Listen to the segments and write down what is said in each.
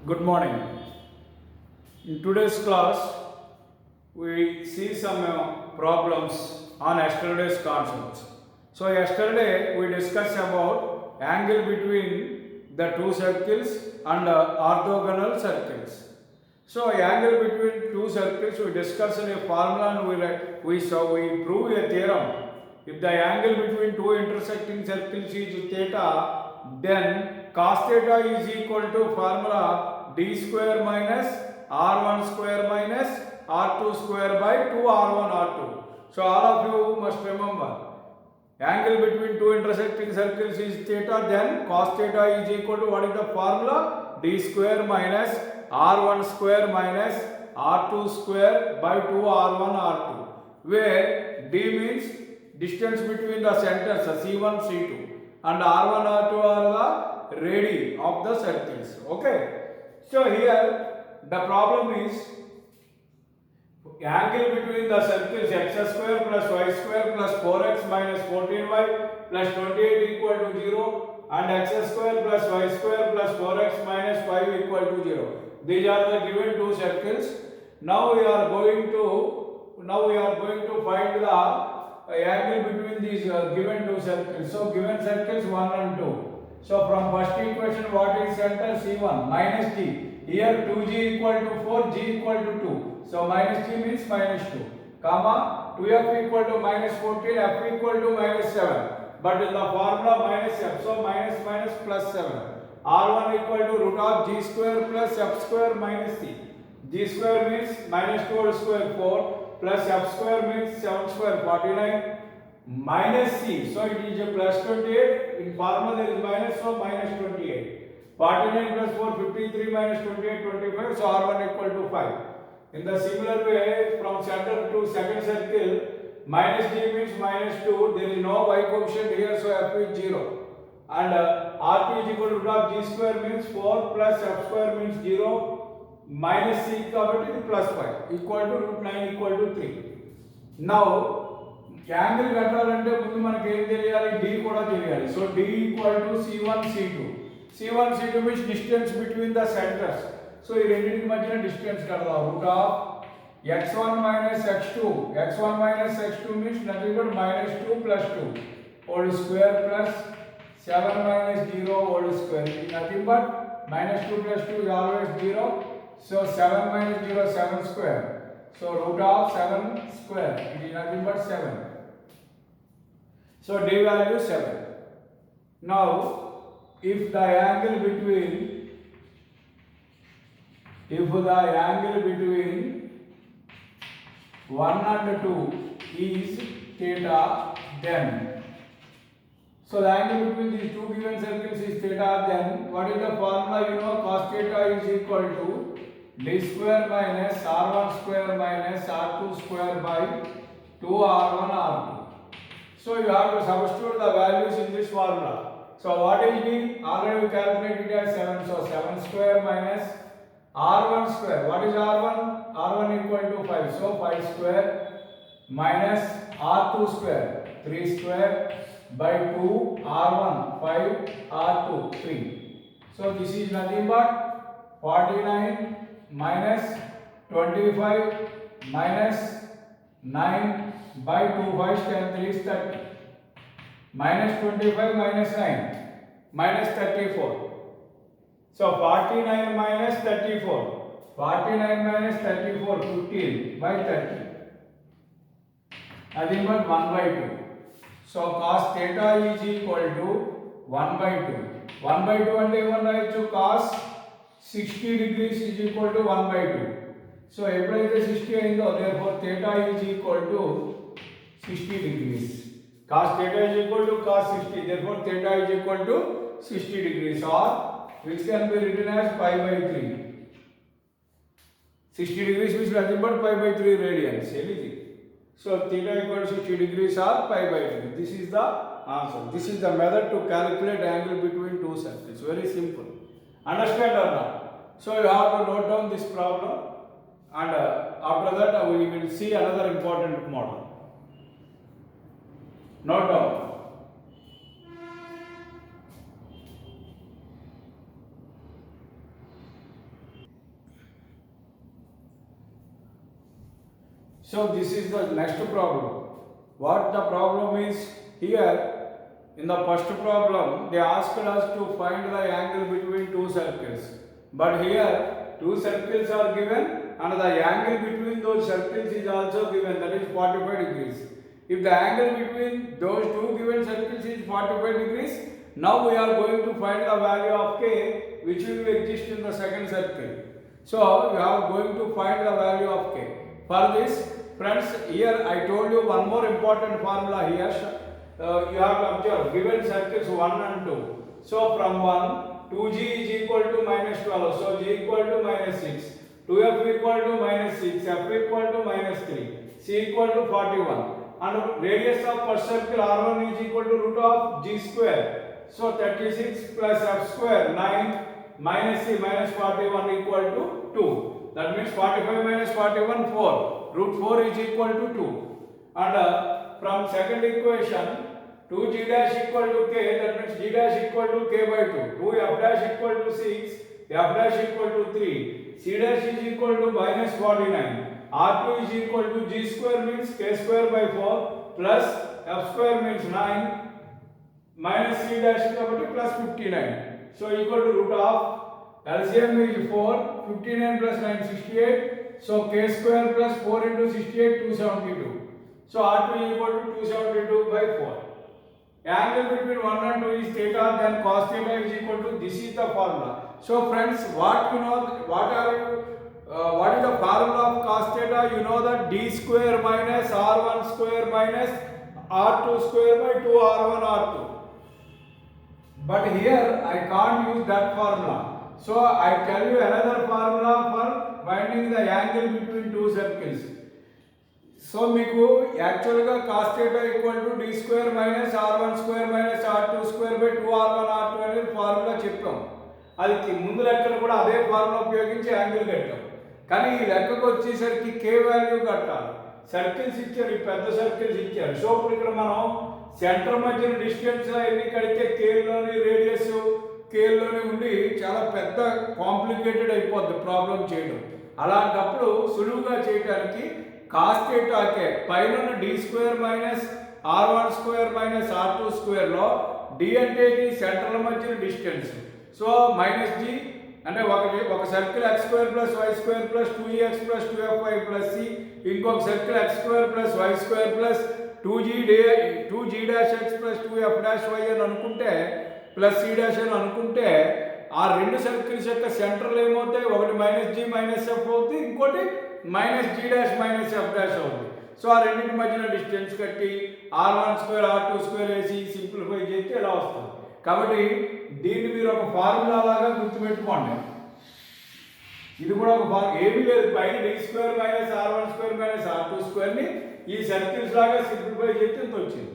Good morning. In today's class, we see some problems on yesterday's concepts. So yesterday we discussed about angle between the two circles and orthogonal circles. So angle between two circles, we discussed a formula and we prove a theorem. If the angle between two intersecting circles is theta, then cos theta is equal to formula d square minus r1 square minus r2 square by 2r1 r2. So all of you must remember, angle between two intersecting circles is theta, then cos theta is equal to what is the formula? D square minus r1 square minus r2 square by 2r1 r2, where d means distance between the centers C1 C2 and r1 r2 are the radii of the circles. Okay, so here the problem is angle between the circles x square plus y square plus 4x minus 14y plus 28 equal to 0 and x square plus y square plus 4x minus 5 equal to 0. These are the given two circles. Now we are going to find the angle between these given two circles. So given circles 1 and 2. So from first equation, what is center? C1 minus g. Here 2g equal to 4, g equal to 2. So minus g means minus 2. Comma 2f equal to minus 14, f equal to minus 7. But in the formula minus f, so minus minus plus 7. R1 equal to root of g square plus f square minus c. G square means minus 2 whole square 4 plus f square means 7 square 49 minus c. So it is a plus 28. In formula there is minus, so minus 28. 49 plus 4, 53 minus 28, 25. So R1 equal to 5. In the similar way, from center to second circle, minus g means minus 2. There is no y coefficient here, so f is 0. And R2 is equal to root of g square means 4 plus f square means 0 minus c plus 5 equal to root 9 equal to 3. Now, angle కట్టాలంటే ముందు మనకి ఏం తెలియాలి? d కూడా తెలియాలి. So d equal to c1 c2. c1 c2 means distance between the centers. So ఈ రెండింటికి మధ్యన డిస్టెన్స్ కడదాం. root of x1 minus x2. x1 minus x2 means nothing but minus 2 plus 2 whole square plus 7 minus 0 whole square. It is nothing but minus 2 plus 2 is always 0. So 7 minus 0, 7 square. So root of 7 square, it is nothing but 7. So d value 7. Now, if the angle between 1 and 2 is theta, then so the angle between these two given circles is theta, then what is the formula? You know, cos theta is equal to d square minus r1 square minus r2 square by 2r1 r2. So you have to substitute the values in this formula. So what is d? Already we calculated as 7. So 7 square minus r1 square. What is r1? r1 equal to 5. So 5 square minus r2 square. 3 square by 2 r1 5 r2 3. So this is nothing but 49 minus 25 minus 9 by 2 5 10 3 is 30 minus 25 minus 9 minus 34. So 49 minus 34, 49 minus 34 15 by 30, nothing but 1 by 2. So cos theta is equal to 1 by 2. 1 by 2 అంటే ఏమన్నా రాయొచ్చు? cos 60 degrees is equal to 1 by 2. So ఎప్పుడైతే 60 అయిందో, therefore theta is equal to 60 degrees. Cos theta is equal to cos 60. Therefore theta is equal to 60 degrees, or which can be written as pi by 3. 60 degrees means nothing but pi by 3 radians. Anything. So theta equal to 60 degrees or pi by 3. This is the answer. This is the method to calculate angle between two circles. Very simple. Understand or not? So you have to note down this problem, and after that we will see another important model. Note down. So this is the next problem. What the problem is here, in the first problem they asked us to find the angle between two circles. But here two circles are given and the angle between those circles is also given, that is 45 degrees. If the angle between those two given circles is 45 degrees, now we are going to find the value of k which will exist in the second circle. So we are going to find the value of k. For this, friends, here I told you one more important formula here. You have to observe given circles 1 and 2. So from 1, 2g is equal to minus 12. So g equal to minus 6. 2f equal to minus 6. F equal to minus 3. C equal to 41. And radius of first circle R1 is equal to root of g square. So 36 plus f square 9 minus c minus 41 equal to 2. That means 45 minus 41 4. Root 4 is equal to 2. And from second equation 2g dash equal to k, that means g dash equal to k by 2. 2f dash equal to 6. F dash equal to 3. C dash is equal to minus 49. R2 is equal to g square means k square by 4 plus f square means 9 minus c dash plus 59. So equal to root of LCM is 4, 59 plus 9 68. So k square plus 4 into 68 272. So R2 is equal to 272 by 4. Angle between 1 and 2 is theta, then cos theta is equal to, this is the formula. So friends, what is the formula of cos theta? You know that d square minus r1 square minus r2 square by 2 r1 r2. But here I can't use that formula. So I tell you another formula for finding the angle between two circles. So మీకు యాక్చువల్గా cos theta equal to d square minus r1 square minus r2 square by 2 r1 r2 అనేది formula చెప్పాం. అది ముందు లెక్కలు కూడా అదే formula ఉపయోగించి యాంగిల్ కట్టాం. కానీ ఈ లెక్కకు వచ్చేసరికి k వాల్యూ కట్టాలి. సర్కిల్స్ ఇచ్చారు, ఈ పెద్ద సర్కిల్స్ ఇచ్చారు. సో ఇప్పుడు ఇక్కడ మనం సెంటర్ మధ్యన డిస్టెన్స్ ఎన్ని కడితే కేలోని రేడియస్ కేలోని ఉండి చాలా పెద్ద కాంప్లికేటెడ్ అయిపోద్ది ప్రాబ్లం చేయడం. అలాంటప్పుడు సులువుగా చేయడానికి cos theta కే పైన d square minus r1 square minus r2 square లో d అంటే సెంటర్ల మధ్య డిస్టెన్స్. సో మైనస్ g అంటే ఒక circle x square plus y square plus 2x plus 2fy plus c, ఇంకొక circle x square plus y square plus 2g dash x plus 2f dash y అని అనుకుంటే plus c dash అని అనుకుంటే ఆ రెండు circles యొక్క సెంటర్లు ఏమవుతాయి? ఒకటి మైనస్ g మైనస్ f అవుతుంది, ఇంకోటి minus g dash minus f dash అవుతుంది. సో ఆ రెండింటి మధ్యన డిస్టెన్స్ కట్టి r1 స్క్వేర్ r2 స్క్వేర్ వేసి సింప్లిఫై చేస్తే ఎలా వస్తుంది. కాబట్టి దీన్ని మీరు ఒక ఫార్ములా లాగా గుర్తుపెట్టుకోండి. ఇది కూడా ఒక ఏమీ లేదు, పైన d square minus r1 square minus r2 స్క్వేర్ని ఈ సర్కిల్స్ లాగా సింప్లిఫై చేస్తే ఇంత వచ్చింది.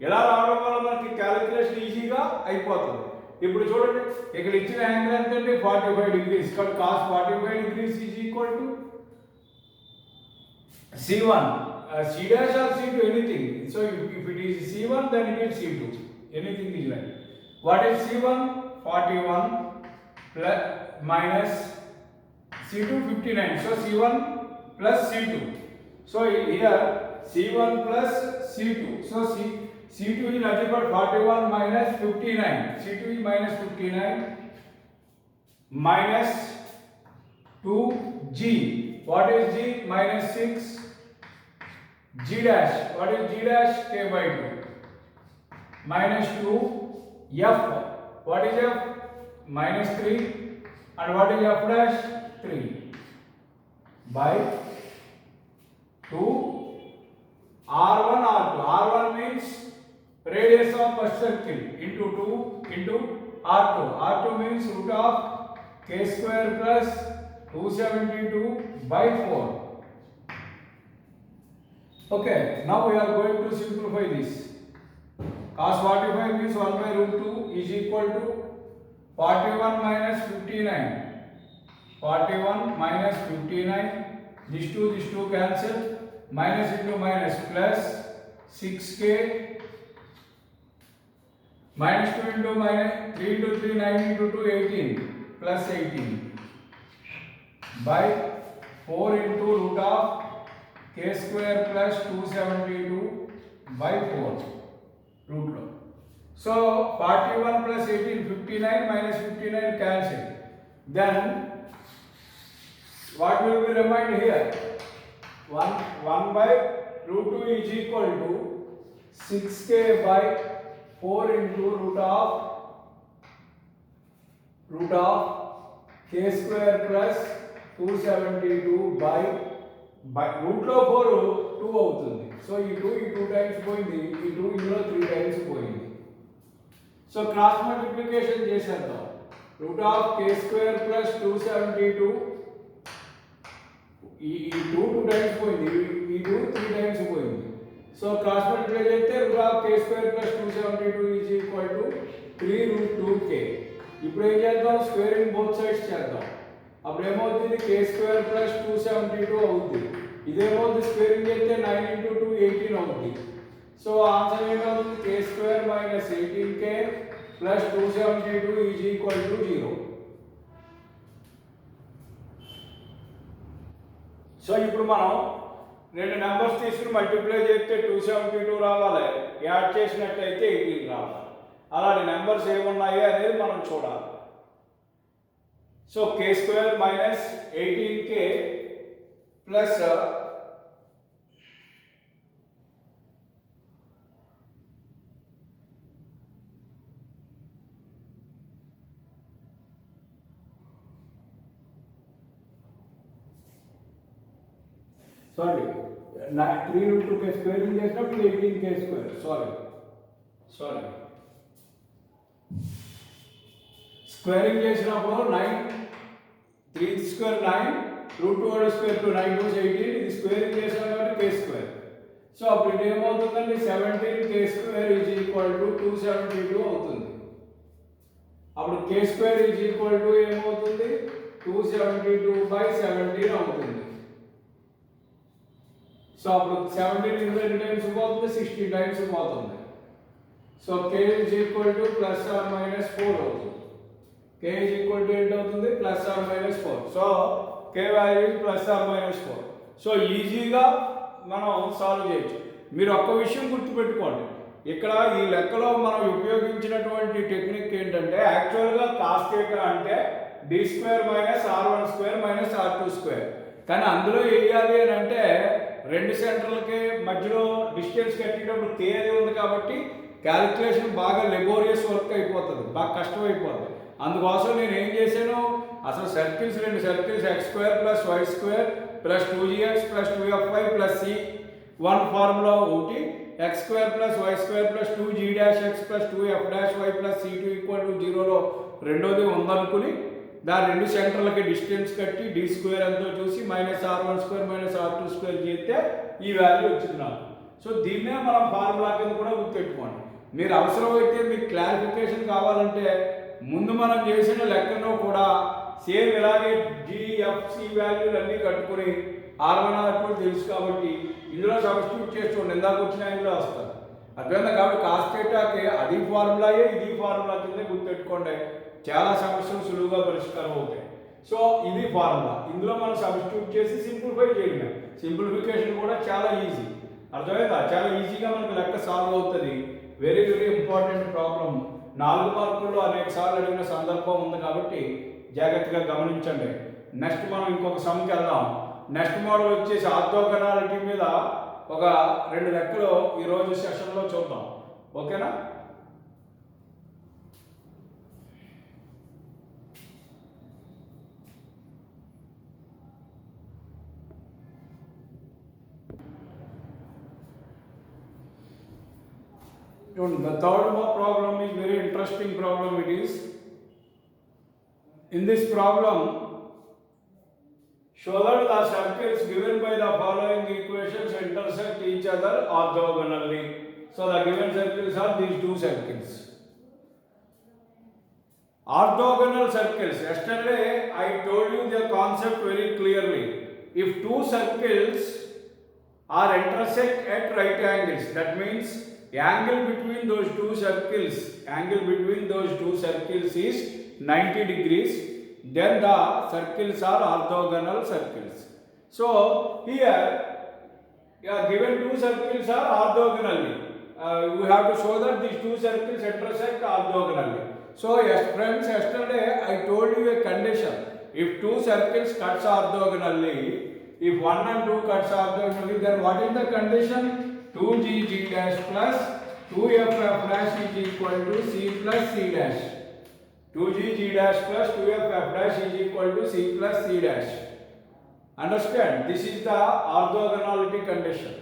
ఎలా రావడం వల్ల మనకి క్యాలిక్యులేషన్ ఈజీగా అయిపోతుంది. ఇప్పుడు చూడండి, ఇక్కడ ఇచ్చిన యాంగిల్ ఎంతండి? 45 డిగ్రీస్. ఇక్కడ cos 45 degrees is equal to C1, C dash or C2, anything. So if it is C1, then it is C2. Anything is like. What is C1? 41 plus minus C2 59. So C1 plus C2. So here C1 plus C2. So C2 is nothing but 41 minus 59. C2 is minus 59 minus 2G. What is G? Minus 6. G dash. What is G dash? K by 2. Minus 2. F. What is F? Minus 3. And what is F dash? 3. By 2. R1 R2. R1 means radius of first circle into 2 into R2. R2 means root of K square plus 272 by 4. Okay, now we are going to simplify this. Cos 45 means 1 by root 2 is equal to 41 minus 59. 41 minus 59. This 2 cancel. Minus into minus plus 6k minus 2 into minus 3 into 3 9 into 2 18 plus 18 by 4 into root of k square plus 272 by 4 root of. So 41 plus 18 59 minus 59 cancel. Then what will be remained here? 1 by root 2 is equal to 6k by 4 into root of k square plus 272 by root లో 4 2 అవుతుంది. So ఈ 2 times పోయింది, ఈ 2 ఇందులో 3 times పోయింది. So cross multiplication చేసేద్దాం. Route of k square plus 272 ఈ 2 times పోయింది, ఈ 2 3 టైమ్స్ పోయింది. సో క్రాస్ మల్టిప్లై చేస్తే root of k square plus 272 is equal to 3 root 2k. ఇప్పుడు ఏం చేద్దాం? స్క్వేరింగ్ బోత్ సైడ్స్ చేద్దాం. అప్పుడు ఏమవుతుంది? k స్క్వేర్ ప్లస్ 272 అవుతుంది. ఇదేమవుతుంది? స్క్వేరింగ్ చేస్తే 9 into 2 18 అవుతుంది. సో ఆన్సర్ ఏమవుతుంది? k square minus 18k plus 272 is equal to 0. So ఇప్పుడు మనం రెండు నెంబర్స్ తీసుకుని మల్టిప్లై చేస్తే 272 రావాలి, యాడ్ చేసినట్టయితే 18 రావాలి. అలాంటి నెంబర్స్ ఏమున్నాయి అనేది మనం చూడాలి. So k square minus 18k plus sorry 3 root 2k squaring చేసినప్పుడు 18k స్క్వేర్. సారీ స్క్వేరింగ్ చేసినప్పుడు 9 3 square 9 root 2 whole square to 9 2 18. ఇది స్క్వేరింగ్ చేసాం కాబట్టి k స్క్వేర్. సో అప్పుడు ఇది ఏమవుతుందండి? 17k square is equal to 272 అవుతుంది. అప్పుడు k square is equal to ఏమవుతుంది? 272/17 అవుతుంది. సో అప్పుడు 17 ఇందులో ఎన్ని టైమ్స్ పోతుంది? 16 టైమ్స్ పోతుంది. So k is equal to plus or minus 4 అవుతుంది. k ఈజ్ ఈక్వల్ టు ఏంటి అవుతుంది? Plus or minus 4. So k value is plus or minus 4. So ఈజీగా మనం సాల్వ్ చేయొచ్చు. మీరు ఒక్క విషయం గుర్తుపెట్టుకోండి, ఇక్కడ ఈ లెక్కలో మనం ఉపయోగించినటువంటి టెక్నిక్ ఏంటంటే, యాక్చువల్గా కాస్ థీటా అంటే d square minus r1 square minus r2 square. కానీ అందులో వేయాలి అని అంటే రెండు సెంటర్లకి మధ్యలో డిస్టెన్స్ కట్టేటప్పుడు k అనేది ఉంది కాబట్టి క్యాలిక్యులేషన్ బాగా లెబోరియస్ వర్క్ అయిపోతుంది, బాగా కష్టం అయిపోతుంది. అందుకోసం నేను ఏం చేశాను? అసలు సర్కిల్స్ రెండు circles x square plus y square plus 2gx plus 2fy plus c1 formula ఒకటి, x square plus y square plus 2g'(x) plus 2f'(y) plus c2 equal to 0లో రెండోది ఉందనుకుని దాని రెండు సెంటర్లకి డిస్టెన్స్ కట్టి d స్క్వేర్ ఎంతో చూసి minus r1 square minus r2 square చేస్తే ఈ వాల్యూ వచ్చింది నాకు. సో దీన్నే మనం ఫార్ములా కింద కూడా గుర్తుపెట్టుకోండి. మీరు అవసరమైతే మీకు క్లారిఫికేషన్ కావాలంటే ముందు మనం చేసిన లెక్కలో కూడా సేమ్ ఇలాగే GFC వాల్యూలు అన్నీ కట్టుకుని R1 R2 తెలుసు కాబట్టి ఇందులో సబ్స్టిట్యూట్ చేసుకోండి, ఇందాక వచ్చిన ఇందులో వస్తారు. అర్థమైందా? కాబట్టి కాస్ థీటాకి అది ఫార్ములాయే ఇది ఫార్ములా కింద గుర్తుపెట్టుకోండి, చాలా సమస్యలు సులువుగా పరిష్కారం అవుతాయి. సో ఇది ఫార్ములా, ఇందులో మనం సబ్స్టిట్యూట్ చేసి సింప్లిఫై చేయడమే. సింప్లిఫికేషన్ కూడా చాలా ఈజీ. అర్థమైందా? చాలా ఈజీగా మనకు లెక్క సాల్వ్ అవుతుంది. Very important problem. 4 మార్కుల్లో అనేక సార్లు అడిగిన సందర్భం ఉంది కాబట్టి జాగ్రత్తగా గమనించండి. నెక్స్ట్ మనం ఇంకొక సమ్కి వెళ్దాం. నెక్స్ట్ మోడల్ వచ్చేసి ఆర్థోగనాలిటీ మీద ఒక 2 లెక్కలు ఈరోజు సెషన్లో చూద్దాం. ఓకేనా? The third problem is very interesting problem. It is, in this problem, show that the circles given by the following equations intersect each other orthogonally. So the given circles are these two circles. Orthogonal circles. Yesterday I told you the concept very clearly. If two circles are intersect at right angles, that means Angle between those two circles is 90 degrees. Then the circles are orthogonal circles. So here, given two circles are orthogonally. We have to show that these two circles intersect orthogonally. So yes, friends, yesterday I told you a condition. If two circles cuts orthogonally, if 1 and 2 cuts orthogonally, then what is the condition? 2g dash plus 2f dash is equal to c plus c dash. 2g dash plus 2f dash is equal to c plus c dash. Understand? This is the orthogonality condition.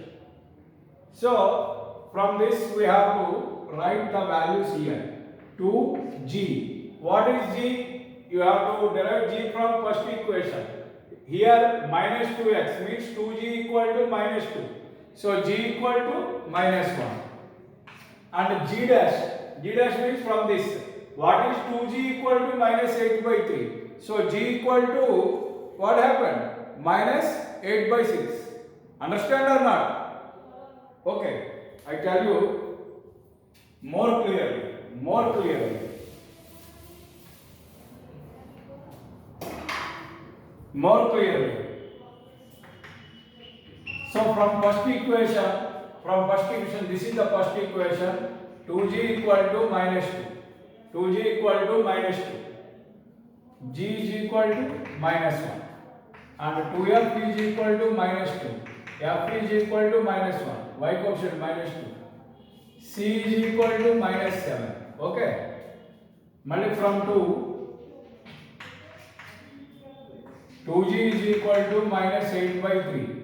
So from this we have to write the values here. 2g. What is g? You have to derive g from first equation. Here minus 2x means 2g equal to minus 2. So g equal to minus 1. And g dash means from this. What is 2g equal to minus 8 by 3? So g equal to what happened? Minus 8 by 6. Understand or not? Okay, I tell you more clearly. So from first equation, this is the first equation. 2g equal to minus 2. 2g equal to minus 2. G is equal to minus 1. And 2f is equal to minus 2. F is equal to minus 1. Y coefficient minus 2. C is equal to minus 7. Okay. Multiply from 2g is equal to minus 8 by 3.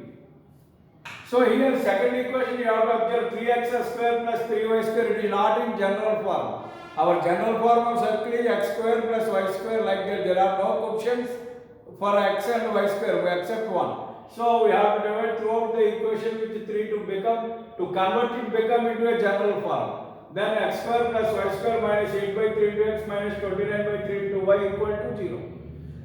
So here second equation you have to observe 3x square plus 3y square. It is not in general form. Our general form of circle is x square plus y square, like that. There are no coefficients for x and y square except 1. So we have to divide throughout the equation with 3 to convert it become into a general form. Then x square plus y square minus 8 by 3 into x minus 29 by 3 into y equal to 0.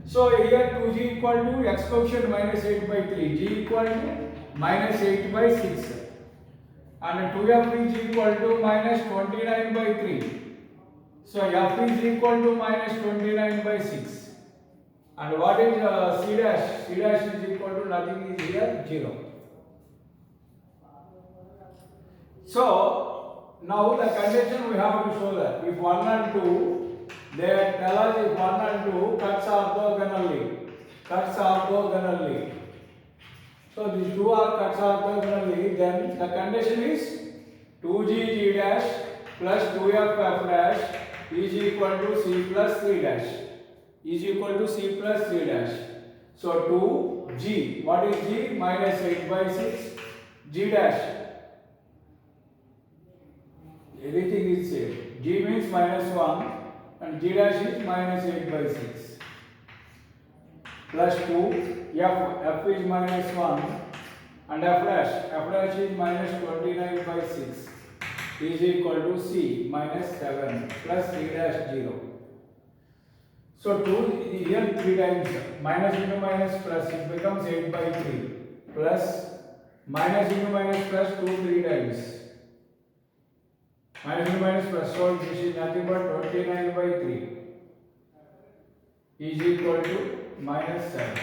So here 2g equal to x coefficient minus 8 by 3, g equal to minus 8 by 6, and 2f is equal to minus 29 by 3. So f is equal to minus 29 by 6. And what is c dash? C dash is equal to nothing is here, 0. So now the condition we have to show that if 1 and 2, they tell us if 1 and 2 cuts orthogonally. So these two are cuts orthogonally, then the condition is 2g dash plus 2f dash is equal to c plus c dash. So 2g, what is g? Minus 8 by 6. G dash, everything is same. G means minus 1 and g dash is minus 8 by 6. Plus 2, f is minus 1 and f dash is minus 29 by 6 is equal to c minus 7 plus c dash 0. So 2 here 3 times, minus into minus plus, it becomes 8 by 3 plus minus into minus plus 2 3 times. Minus into minus plus, so this is nothing but 29 by 3 is equal to minus 7.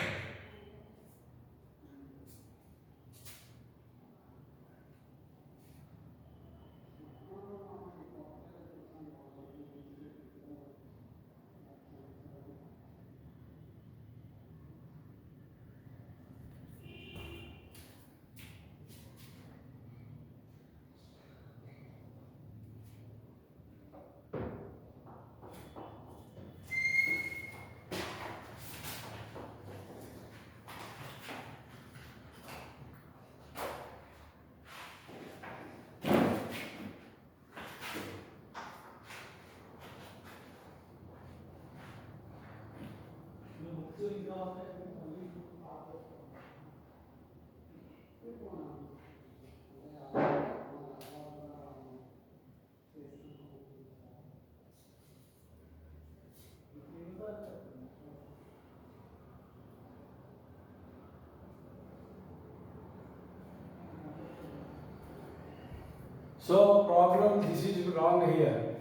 So problem, this is wrong here.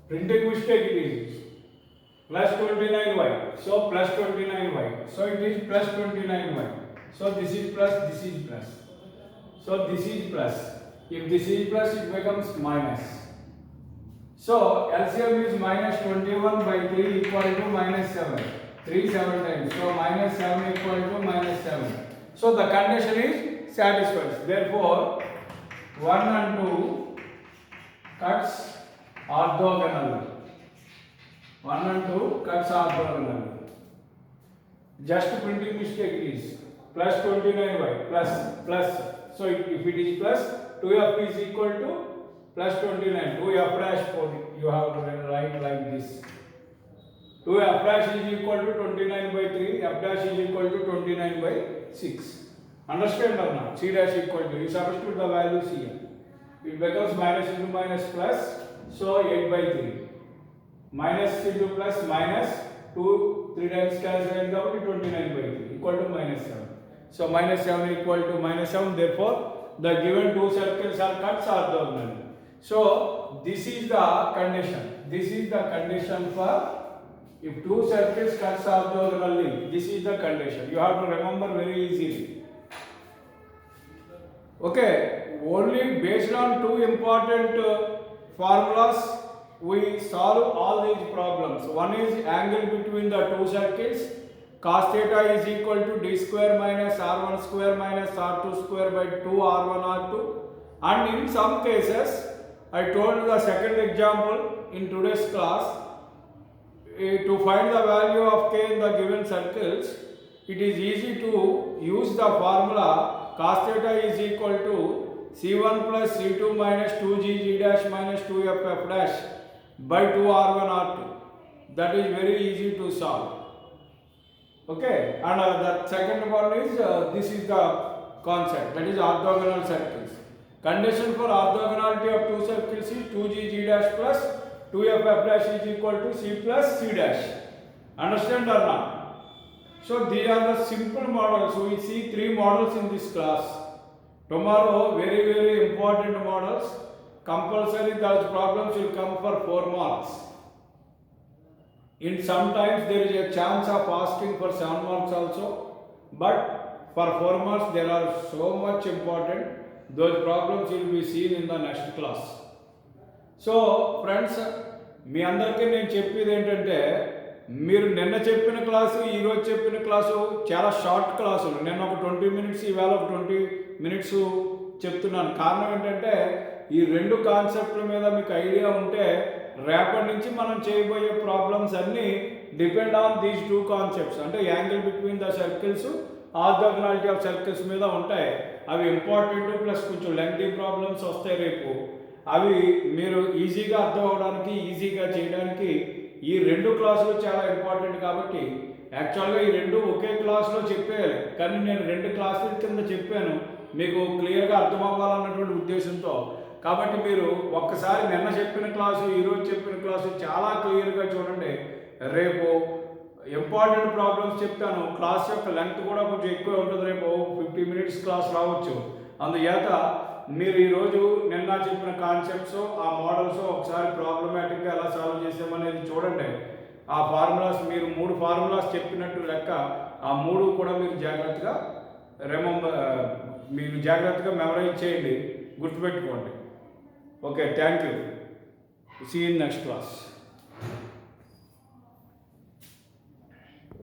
Printing mistake it is. Plus 29y. So plus 29y. So it is plus 29y. So this is plus, this is plus. So this is plus. If this is plus, it becomes minus. So LCM is minus 21 by 3 equal to minus 7. 3 7 times. So minus 7 equal to minus 7. So the condition is satisfied. Therefore, 1 and 2 cuts orthogonal. 1 and 2 cuts orthogonal. Just printing mistake is plus 29y plus. So if it is plus, 2f is equal to plus 29. 2f dash 4. You have to write like this. 2f dash is equal to 29 by 3. F dash is equal to 29 by 6. Understand or not? C dash equal to. You substitute the values here. It becomes minus into minus plus. So 8 by 3. Minus into plus minus 2. 3 times cancel out 29 by 3 equal to minus 7. So minus 7 equal to minus 7. Therefore, the given two circles are cuts orthogonal. So this is the condition. This is the condition for if two circles cuts orthogonally. This is the condition. You have to remember very easily. Okay. Only based on two important formulas we solve all these problems. One is angle between the two circles. Cos theta is equal to d square minus r1 square minus r2 square by 2 r1 r2. And in some cases, I told the second example in today's class, to find the value of k in the given circles, it is easy to use the formula cos theta is equal to c1 plus c2 minus 2g dash minus 2f dash by 2 r1 r2. That is very easy to solve. Okay, and the second one is this is the concept, that is orthogonal circles. Condition for orthogonality of two circles is 2g dash plus 2f dash is equal to c plus c dash. Understand or not? So these are the simple models. We see 3 models in this class. Tomorrow, very important models. Compulsory those problems will come for 4 marks. In sometimes there is a chance of asking for 7 marks also, but for 4 marks there are so much important. Those problems will be seen in the next class. So friends, మీ అందరికీ నేను చెప్పేది ఏంటంటే, మీరు నిన్న చెప్పిన class ఈరోజు చెప్పిన class చాలా షార్ట్ క్లాసులు. నేను ఒక 20 మినిట్స్ ఈవేళ ఒక 20 మినిట్స్ చెప్తున్నాను. కారణం ఏంటంటే ఈ రెండు కాన్సెప్ట్ల మీద మీకు ఐడియా ఉంటే రేపటి నుంచి మనం చేయబోయే ప్రాబ్లమ్స్ అన్నీ డిపెండ్ ఆన్ దీస్ 2 కాన్సెప్ట్స్. అంటే angle between the circles, orthogonality of circles మీద ఉంటాయి. అవి ఇంపార్టెంట్ ప్లస్ కొంచెం లెంగ్తీ ప్రాబ్లమ్స్ వస్తాయి రేపు. అవి మీరు ఈజీగా అర్థం అవడానికి, ఈజీగా చేయడానికి ఈ 2 క్లాసులు చాలా ఇంపార్టెంట్. కాబట్టి యాక్చువల్గా ఈ 2 ఒకే క్లాస్లో చెప్పేయాలి, కానీ నేను 2 క్లాసుల కింద చెప్పాను మీకు క్లియర్గా అర్థం అవ్వాలన్నటువంటి ఉద్దేశంతో. కాబట్టి మీరు ఒక్కసారి నిన్న చెప్పిన క్లాసు, ఈరోజు చెప్పిన క్లాసు చాలా క్లియర్గా చూడండి. రేపు ఇంపార్టెంట్ ప్రాబ్లమ్స్ చెప్తాను. క్లాస్ యొక్క లెంగ్త్ కూడా కొంచెం ఎక్కువ ఉంటుంది. రేపు 50 మినిట్స్ క్లాస్ రావచ్చు. అందుచేత మీరు ఈరోజు నిన్న చెప్పిన కాన్సెప్ట్స్, ఆ మోడల్స్ ఒకసారి ప్రాబ్లమాటిక్గా ఎలా సాల్వ్ చేసామనేది చూడండి. ఆ ఫార్ములాస్ మీరు 3 ఫార్ములాస్ చెప్పినట్టు లెక్క, ఆ 3 కూడా మీరు జాగ్రత్తగా మెమరైజ్ చేయండి, గుర్తుపెట్టుకోండి. Okay, thank you. See you in next class.